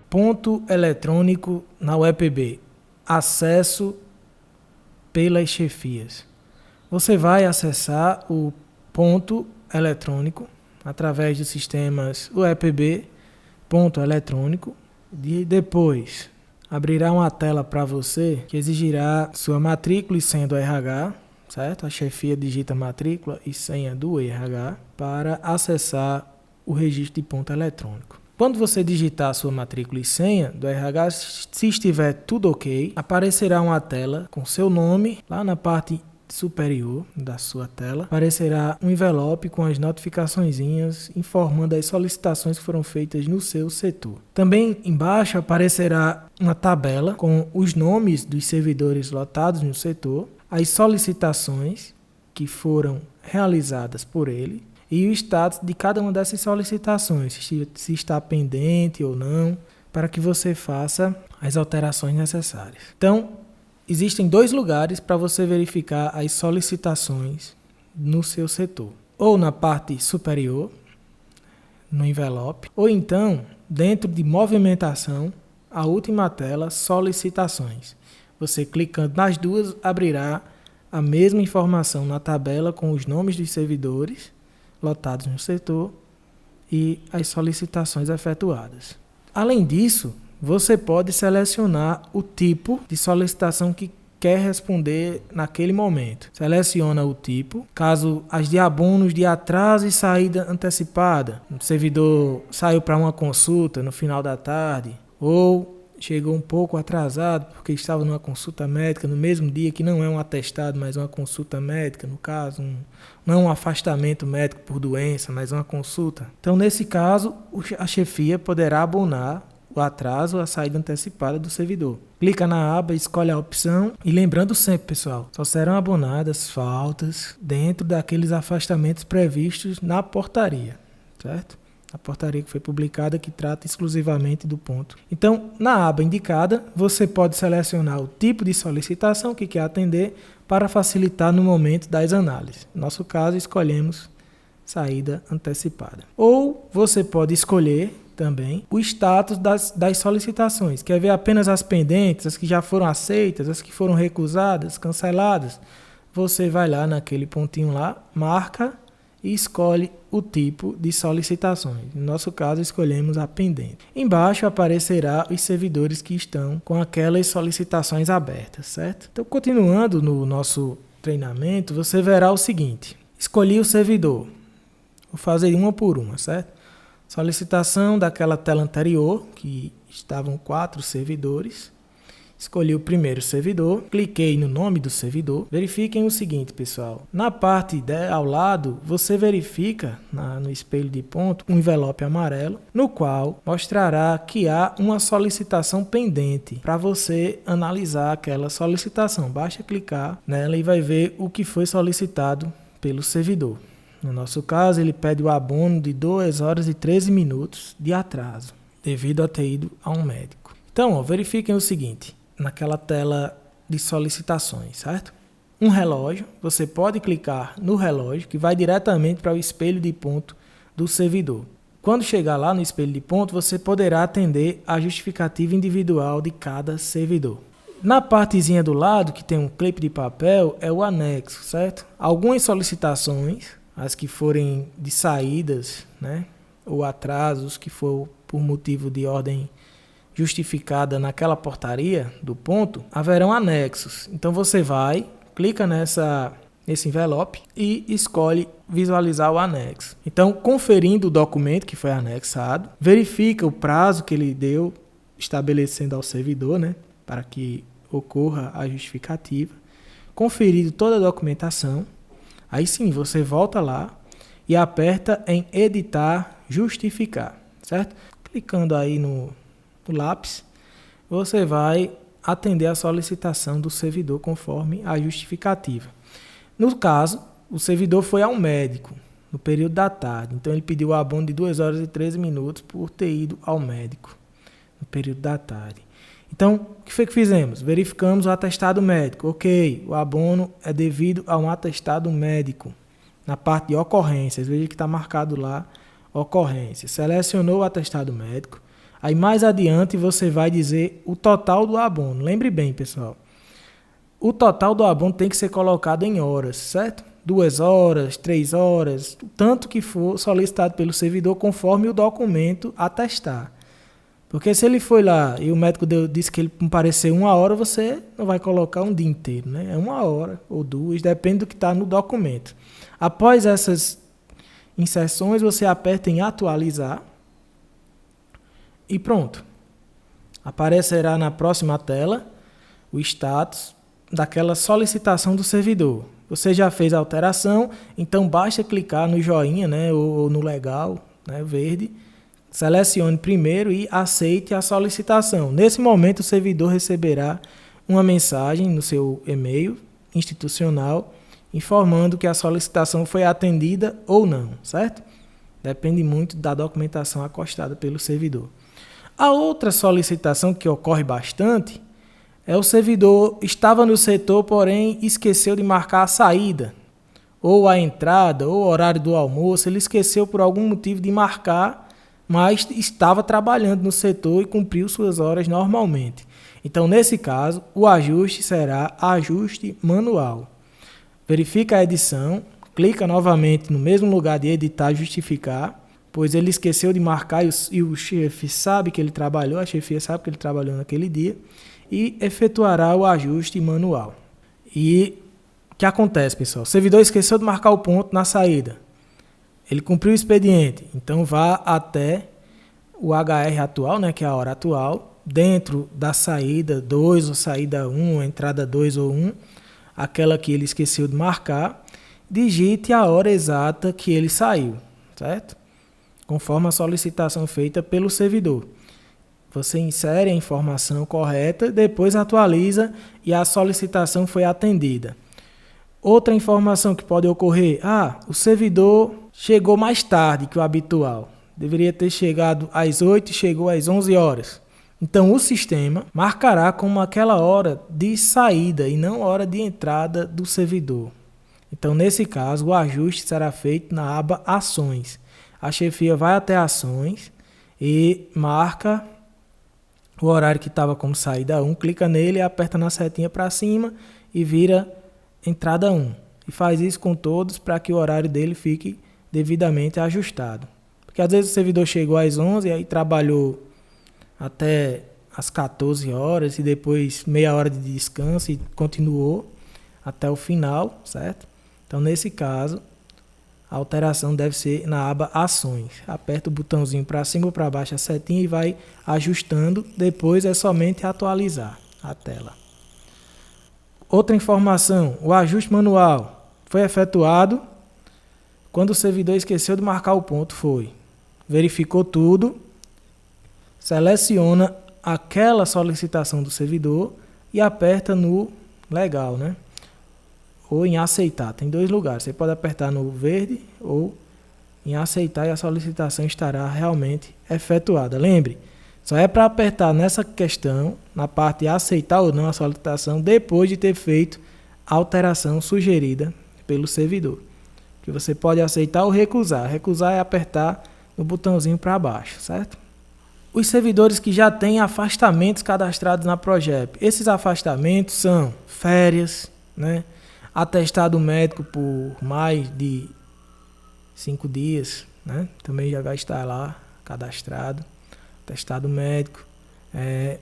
ponto eletrônico na UEPB, acesso pelas chefias. Você vai acessar o ponto eletrônico através dos sistemas UEPB, ponto eletrônico, e depois abrirá uma tela para você que exigirá sua matrícula e senha do RH, certo? A chefia digita matrícula e senha do RH para acessar o registro de ponto eletrônico. Quando você digitar a sua matrícula e senha do RH, se estiver tudo ok, aparecerá uma tela com seu nome lá na parte superior da sua tela. Aparecerá um envelope com as notificaçõezinhas informando as solicitações que foram feitas no seu setor. Também embaixo aparecerá uma tabela com os nomes dos servidores lotados no setor, as solicitações que foram realizadas por ele e o status de cada uma dessas solicitações, se está pendente ou não, para que você faça as alterações necessárias. Então, existem 2 lugares para você verificar as solicitações no seu setor. Ou na parte superior, no envelope, ou então, dentro de movimentação, a última tela, solicitações. Você clicando nas duas, abrirá a mesma informação na tabela com os nomes dos servidores lotados no setor e as solicitações efetuadas. Além disso, você pode selecionar o tipo de solicitação que quer responder naquele momento. Seleciona o tipo. Caso as de abonos de atraso e saída antecipada, o servidor saiu para uma consulta no final da tarde ou chegou um pouco atrasado porque estava numa consulta médica no mesmo dia, que não é um atestado, mas uma consulta médica, no caso, não é um afastamento médico por doença, mas uma consulta. Então, nesse caso, a chefia poderá abonar o atraso ou a saída antecipada do servidor. Clica na aba, escolhe a opção e lembrando sempre, pessoal, só serão abonadas faltas dentro daqueles afastamentos previstos na portaria, certo? A portaria que foi publicada que trata exclusivamente do ponto. Então, na aba indicada, você pode selecionar o tipo de solicitação que quer atender para facilitar no momento das análises. No nosso caso, escolhemos saída antecipada. Ou você pode escolher também o status das solicitações. Quer ver apenas as pendentes, as que já foram aceitas, as que foram recusadas, canceladas? Você vai lá naquele pontinho lá, marca e escolhe o tipo de solicitações. No nosso caso, escolhemos a pendente. Embaixo aparecerá os servidores que estão com aquelas solicitações abertas, certo? Então, continuando no nosso treinamento, você verá o seguinte. Escolhi o servidor. Vou fazer uma por uma, certo? Solicitação daquela tela anterior, que estavam 4 servidores. Escolhi o primeiro servidor, cliquei no nome do servidor. Verifiquem o seguinte, pessoal. Na parte ao lado, você verifica no espelho de ponto um envelope amarelo, no qual mostrará que há uma solicitação pendente para você analisar aquela solicitação. Basta clicar nela e vai ver o que foi solicitado pelo servidor. No nosso caso, ele pede o abono de 2 horas e 13 minutos de atraso, devido a ter ido a um médico. Então, verifiquem o seguinte. Naquela tela de solicitações, certo? Um relógio, você pode clicar no relógio que vai diretamente para o espelho de ponto do servidor. Quando chegar lá no espelho de ponto, você poderá atender a justificativa individual de cada servidor. Na partezinha do lado, que tem um clipe de papel, é o anexo, certo? Algumas solicitações, as que forem de saídas, né? Ou atrasos que for por motivo de ordem justificada naquela portaria do ponto, haverão anexos. Então você vai, clica nesse envelope e escolhe visualizar o anexo. Então, conferindo o documento que foi anexado, verifica o prazo que ele deu, estabelecendo ao servidor, né, para que ocorra a justificativa. Conferido toda a documentação, aí sim você volta lá e aperta em editar, justificar, certo? Clicando aí no lápis, você vai atender a solicitação do servidor conforme a justificativa. No caso, o servidor foi ao médico no período da tarde, então ele pediu o abono de 2 horas e 13 minutos por ter ido ao médico no período da tarde. Então, o que foi que fizemos? Verificamos o atestado médico. Ok, o abono é devido a um atestado médico. Na parte de ocorrências, veja que está marcado lá, ocorrência. Selecionou o atestado médico. Aí mais adiante você vai dizer o total do abono. Lembre bem, pessoal. O total do abono tem que ser colocado em horas, certo? 2 horas, 3 horas, tanto que for solicitado pelo servidor conforme o documento atestar. Porque se ele foi lá e o médico disse que ele compareceu 1 hora, você não vai colocar um dia inteiro, né? É 1 hora ou 2, depende do que está no documento. Após essas inserções, você aperta em atualizar e pronto. Aparecerá na próxima tela o status daquela solicitação do servidor. Você já fez a alteração, então basta clicar no joinha, né, ou no legal, né, verde. Selecione primeiro e aceite a solicitação. Nesse momento, o servidor receberá uma mensagem no seu e-mail institucional informando que a solicitação foi atendida ou não, certo? Depende muito da documentação acostada pelo servidor. A outra solicitação que ocorre bastante é o servidor estava no setor, porém esqueceu de marcar a saída, ou a entrada, ou o horário do almoço. Ele esqueceu por algum motivo de marcar, mas estava trabalhando no setor e cumpriu suas horas normalmente. Então, nesse caso, o ajuste será ajuste manual. Verifica a edição, clica novamente no mesmo lugar de editar e justificar, pois ele esqueceu de marcar e o chefe sabe que ele trabalhou, a chefia sabe que ele trabalhou naquele dia, e efetuará o ajuste manual. E o que acontece, pessoal? O servidor esqueceu de marcar o ponto na saída. Ele cumpriu o expediente, então vá até o HR atual, né, que é a hora atual, dentro da saída 2 ou saída 1, entrada 2 ou 1, aquela que ele esqueceu de marcar, digite a hora exata que ele saiu, certo? Conforme a solicitação feita pelo servidor. Você insere a informação correta, depois atualiza e a solicitação foi atendida. Outra informação que pode ocorrer, o servidor chegou mais tarde que o habitual. Deveria ter chegado às 8 e chegou às 11 horas. Então o sistema marcará como aquela hora de saída e não hora de entrada do servidor. Então nesse caso o ajuste será feito na aba Ações. A chefia vai até Ações e marca o horário que estava como saída 1, clica nele, aperta na setinha para cima e vira entrada 1. E faz isso com todos para que o horário dele fique devidamente ajustado. Porque às vezes o servidor chegou às 11 e aí trabalhou até às 14 horas e depois meia hora de descanso e continuou até o final, certo? Então nesse caso, a alteração deve ser na aba Ações. Aperta o botãozinho para cima ou para baixo a setinha e vai ajustando. Depois é somente atualizar a tela. Outra informação, o ajuste manual foi efetuado quando o servidor esqueceu de marcar o ponto. Verificou tudo, seleciona aquela solicitação do servidor e aperta no legal, né? Ou em aceitar. Tem 2 lugares. Você pode apertar no verde ou em aceitar e a solicitação estará realmente efetuada. Lembre, só é para apertar nessa questão, na parte de aceitar ou não a solicitação, depois de ter feito a alteração sugerida pelo servidor. Que você pode aceitar ou recusar. Recusar é apertar no botãozinho para baixo, certo? Os servidores que já têm afastamentos cadastrados na Progep. Esses afastamentos são férias, né? Atestado médico por mais de 5 dias, né? Também já vai estar lá cadastrado. Atestado médico,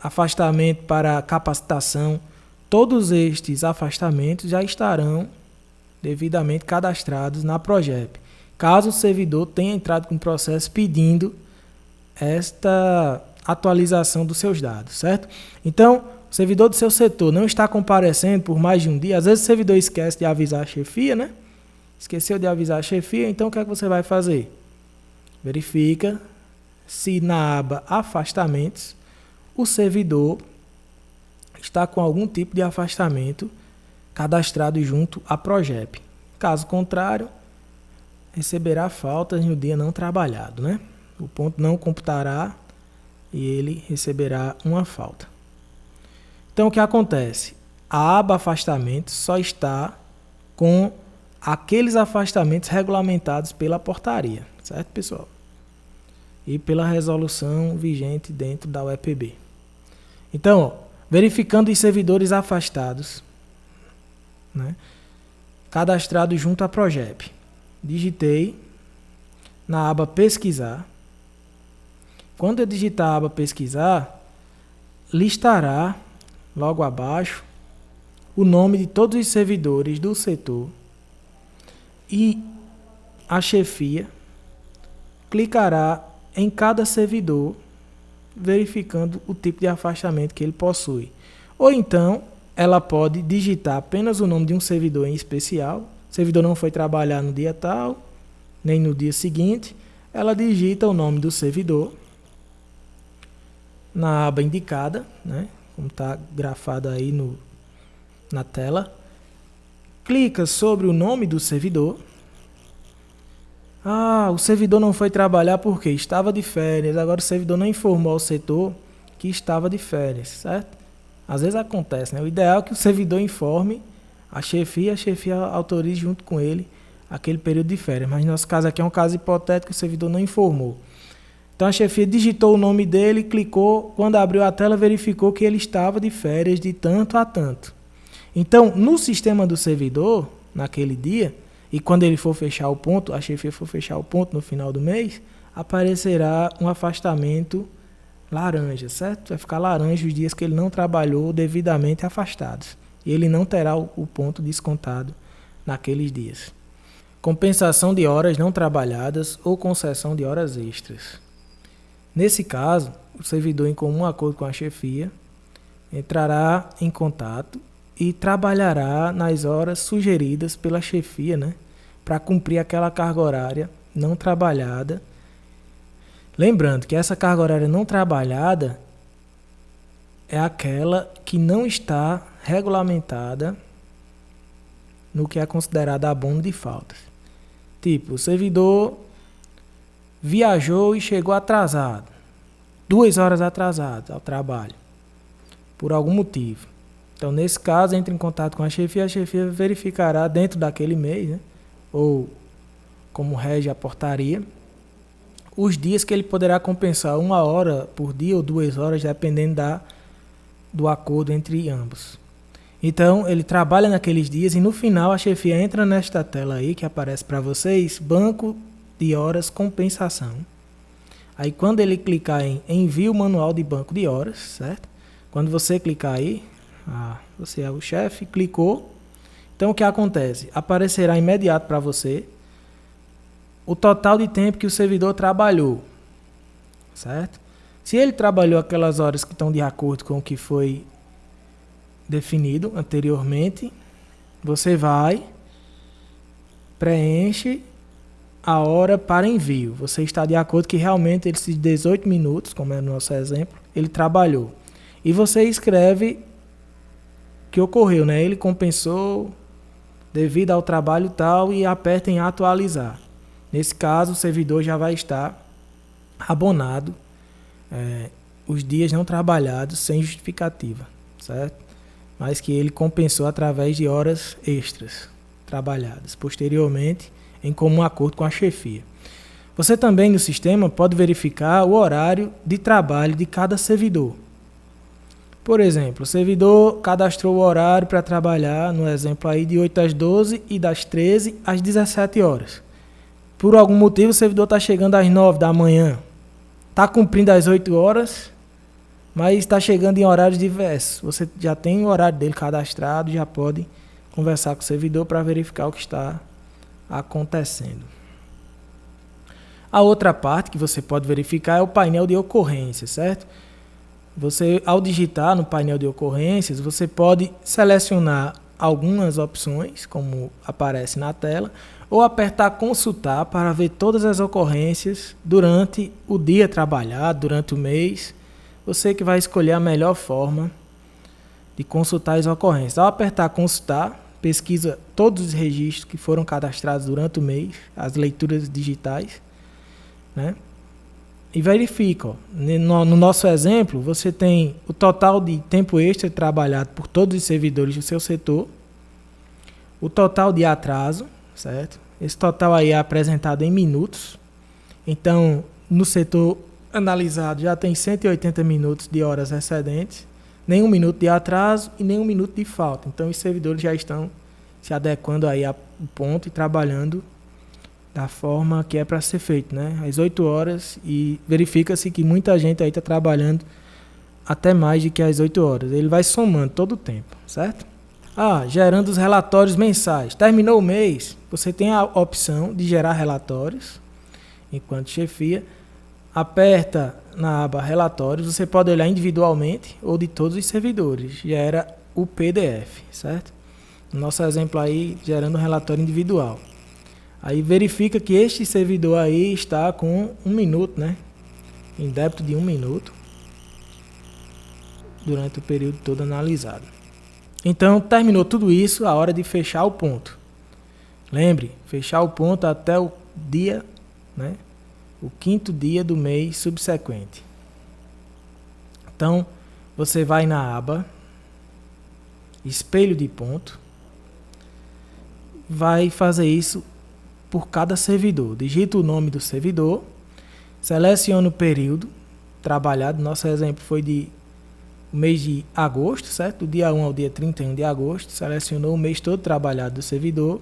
afastamento para capacitação. Todos estes afastamentos já estarão devidamente cadastrados na Progep. Caso o servidor tenha entrado com processo pedindo esta atualização dos seus dados, certo? Então, o servidor do seu setor não está comparecendo por mais de um dia. Às vezes o servidor esquece de avisar a chefia, né? Esqueceu de avisar a chefia, então o que é que você vai fazer? Verifica se na aba Afastamentos o servidor está com algum tipo de afastamento cadastrado junto à Progep. Caso contrário, receberá faltas no dia não trabalhado, né? O ponto não computará e ele receberá uma falta. Então, o que acontece? A aba Afastamentos só está com aqueles afastamentos regulamentados pela portaria, certo, pessoal? e pela resolução vigente dentro da UEPB. Então, ó, verificando os servidores afastados, né, cadastrados junto à Progep. Digitei na aba pesquisar. Quando eu digitar a aba pesquisar, listará logo abaixo o nome de todos os servidores do setor e a chefia clicará em cada servidor, verificando o tipo de afastamento que ele possui. Ou então, ela pode digitar apenas o nome de um servidor em especial. O servidor não foi trabalhar no dia tal, nem no dia seguinte. Ela digita o nome do servidor na aba indicada, né, como está grafado aí na tela. Clica sobre o nome do servidor. O servidor não foi trabalhar porque estava de férias. Agora o servidor não informou ao setor que estava de férias, certo? Às vezes acontece, né? O ideal é que o servidor informe a chefia autorize junto com ele aquele período de férias. Mas no nosso caso aqui é um caso hipotético, o servidor não informou. Então a chefia digitou o nome dele, clicou, quando abriu a tela verificou que ele estava de férias de tanto a tanto. Então, no sistema do servidor, naquele dia, e quando ele for fechar o ponto, a chefia for fechar o ponto no final do mês, aparecerá um afastamento laranja, certo? Vai ficar laranja os dias que ele não trabalhou devidamente afastados. E ele não terá o ponto descontado naqueles dias. Compensação de horas não trabalhadas ou concessão de horas extras. Nesse caso, o servidor, em comum acordo com a chefia, entrará em contato e trabalhará nas horas sugeridas pela chefia, né, para cumprir aquela carga horária não trabalhada. Lembrando que essa carga horária não trabalhada é aquela que não está regulamentada no que é considerado abono de faltas. Tipo, o servidor viajou e chegou atrasado, 2 horas atrasado ao trabalho, por algum motivo. Então, nesse caso, entre em contato com a chefia verificará dentro daquele mês, né, ou como rege a portaria, os dias que ele poderá compensar 1 hora por dia ou 2 horas, dependendo do acordo entre ambos. Então, ele trabalha naqueles dias e no final a chefia entra nesta tela aí que aparece para vocês, banco de horas compensação. Aí quando ele clicar em envio manual de banco de horas, certo? Quando você clicar aí, você é o chefe, clicou. Então o que acontece? Aparecerá imediato para você o total de tempo que o servidor trabalhou, certo? Se ele trabalhou aquelas horas que estão de acordo com o que foi definido anteriormente, você vai, preenche a hora para envio. Você está de acordo que realmente esses 18 minutos, como é no nosso exemplo, ele trabalhou. E você escreve que ocorreu, né? Ele compensou devido ao trabalho tal e aperta em atualizar. Nesse caso, o servidor já vai estar abonado os dias não trabalhados sem justificativa, certo? Mas que ele compensou através de horas extras trabalhadas posteriormente em comum acordo com a chefia. Você também no sistema pode verificar o horário de trabalho de cada servidor. Por exemplo, o servidor cadastrou o horário para trabalhar, no exemplo aí, de 8 às 12 e das 13 às 17 horas. Por algum motivo o servidor está chegando às 9 da manhã. Está cumprindo as 8 horas, mas está chegando em horários diversos. Você já tem o horário dele cadastrado, já pode conversar com o servidor para verificar o que está acontecendo. A outra parte que você pode verificar é o painel de ocorrências, certo? Você, ao digitar no painel de ocorrências, você pode selecionar algumas opções, como aparece na tela, ou apertar consultar para ver todas as ocorrências durante o dia trabalhado, durante o mês. Você que vai escolher a melhor forma de consultar as ocorrências. Ao apertar consultar, pesquisa todos os registros que foram cadastrados durante o mês, as leituras digitais, né? E verifica. Ó, no nosso exemplo, você tem o total de tempo extra trabalhado por todos os servidores do seu setor, o total de atraso, certo? Esse total aí é apresentado em minutos. Então, no setor analisado já tem 180 minutos de horas excedentes, nem 1 minuto de atraso e nem 1 minuto de falta. Então os servidores já estão se adequando aí ao ponto e trabalhando da forma que é para ser feito, né? Às 8 horas, e verifica-se que muita gente aí está trabalhando até mais do que às 8 horas. Ele vai somando todo o tempo, certo? Gerando os relatórios mensais. Terminou o mês, você tem a opção de gerar relatórios enquanto chefia. Aperta na aba relatórios, você pode olhar individualmente ou de todos os servidores. Gera o PDF, certo? No nosso exemplo aí, gerando um relatório individual. Aí verifica que este servidor aí está com 1 minuto, né? Em débito de 1 minuto durante o período todo analisado. Então, terminou tudo isso, a hora de fechar o ponto. Lembre, fechar o ponto até o dia, né? O 5º dia do mês subsequente. Então, você vai na aba Espelho de ponto. Vai fazer isso por cada servidor. Digita o nome do servidor, seleciona o período trabalhado. Nosso exemplo foi de o mês de agosto, certo? Do dia 1 ao dia 31 de agosto. Selecionou o mês todo trabalhado do servidor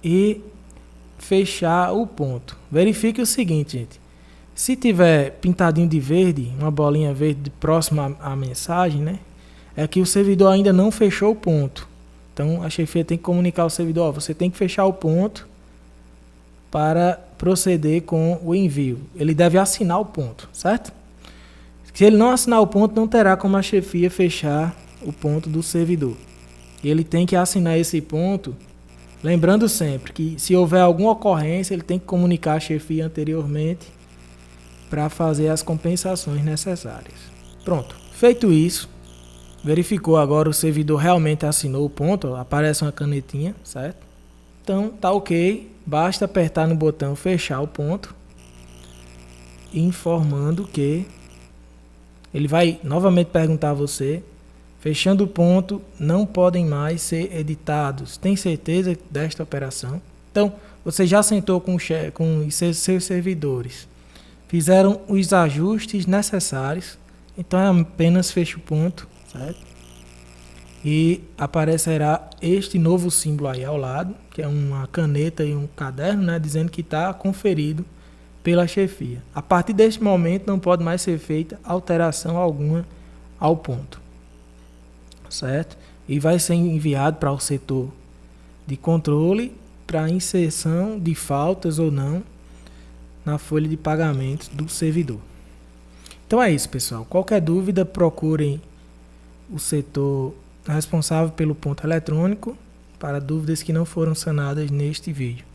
e fechar o ponto. Verifique o seguinte, gente. Se tiver pintadinho de verde, uma bolinha verde próxima à mensagem, né? É que o servidor ainda não fechou o ponto. Então a chefia tem que comunicar ao servidor, você tem que fechar o ponto para proceder com o envio. Ele deve assinar o ponto, certo? Se ele não assinar o ponto, não terá como a chefia fechar o ponto do servidor. Ele tem que assinar esse ponto, lembrando sempre que se houver alguma ocorrência, ele tem que comunicar a chefia anteriormente para fazer as compensações necessárias. Pronto, feito isso, verificou agora o servidor realmente assinou o ponto, aparece uma canetinha, certo? Então tá ok, basta apertar no botão fechar o ponto, informando que ele vai novamente perguntar a você, fechando o ponto, não podem mais ser editados. Tem certeza desta operação? Então, você já sentou com os seus servidores, fizeram os ajustes necessários, então apenas fecha o ponto, certo? E aparecerá este novo símbolo aí ao lado, que é uma caneta e um caderno, né, dizendo que está conferido pela chefia. A partir deste momento não pode mais ser feita alteração alguma ao ponto, certo? E vai ser enviado para o setor de controle para inserção de faltas ou não na folha de pagamentos do servidor. Então é isso, pessoal. Qualquer dúvida, procurem o setor responsável pelo ponto eletrônico para dúvidas que não foram sanadas neste vídeo.